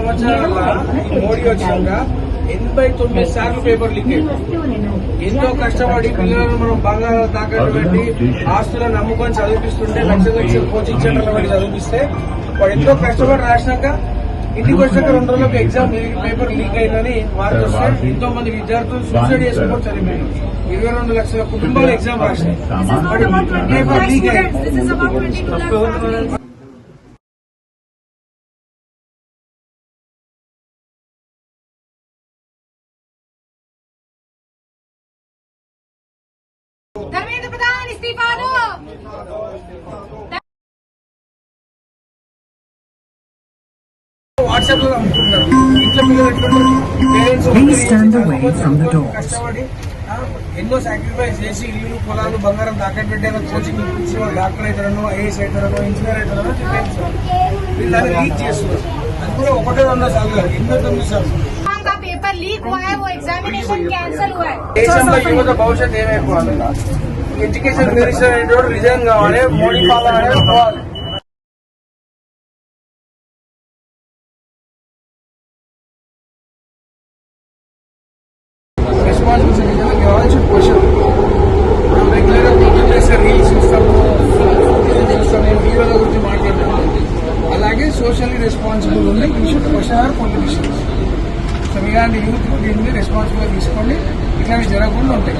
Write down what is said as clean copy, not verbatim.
సంవత్సరాల మోడీ వచ్చాక 89 సార్లు పేపర్ లీక్ అయింది. ఎంతో కష్టపడి పిల్లలను మనం బంగాళాలు తాకట్టు పెట్టి ఆస్తులను నమ్ముకొని చదివిస్తుంటే లక్షల కోచింగ్ సెంటర్లు పెట్టి చదివిస్తే వాడు ఎంతో కష్టపడి రాసినాక ఇంటికి వచ్చాక 2 రోజులకు ఎగ్జామ్ పేపర్ లీక్ అయిందని వార్త వస్తే ఎంతో మంది విద్యార్థులు సూసైడ్ చేసుకుని చదివారు. 22 లక్షల కుటుంబాలు ఎగ్జామ్ రాసినాయి. పేపర్ లీక్ అయింది. ధర్మేంద్ర ప్రధాన్ ఇస్తీఫాను వాట్సాప్ లో అమ్ముకుంటారు. ఇంట్లో పిల్లలు కష్టపడి ఎన్నో సాక్రిఫైస్ చేసి ఇల్లు పొలాలు బంగారం తాకట్టు పెట్టారో కోచింగ్ ఇప్పించి వాళ్ళు డాక్టర్ అవుతారనో ఐఏఎస్ అవుతారనో ఇంజనీర్ అవుతారనో వీళ్ళు దాన్ని లీక్ చేస్తున్నారు. అది కూడా 100 సార్లు 89 సార్లు. पेपर लीक हुआ है, वो एग्जामिनेशन कैंसिल हुआ है. దేశంలో యువత భవిష్యత్ ఏమైపోవాలి? ఎడ్యుకేషన్ మినిస్టర్ అనేటువంటి రిజైన్ కావాలి. మోడీ పాలన అనేది పోవాలి. రెస్పాన్సిబిలిటీ కావాల్సిన క్వశ్చన్ మనం రెగ్యులర్ గా పొద్దున్న చేసే రీల్స్ చూస్తాము, నేను వీడియోల గురించి మాట్లాడతాను. అలాగే సోషల్లీ రెస్పాన్సిబుల్ ఉంది. You should question our politicians. So మీలాంటి యూత్ దీన్ని రెస్పాన్సిబుల్ తీసుకోండి. ఇట్లాంటి జరగకుండా ఉంటాయి.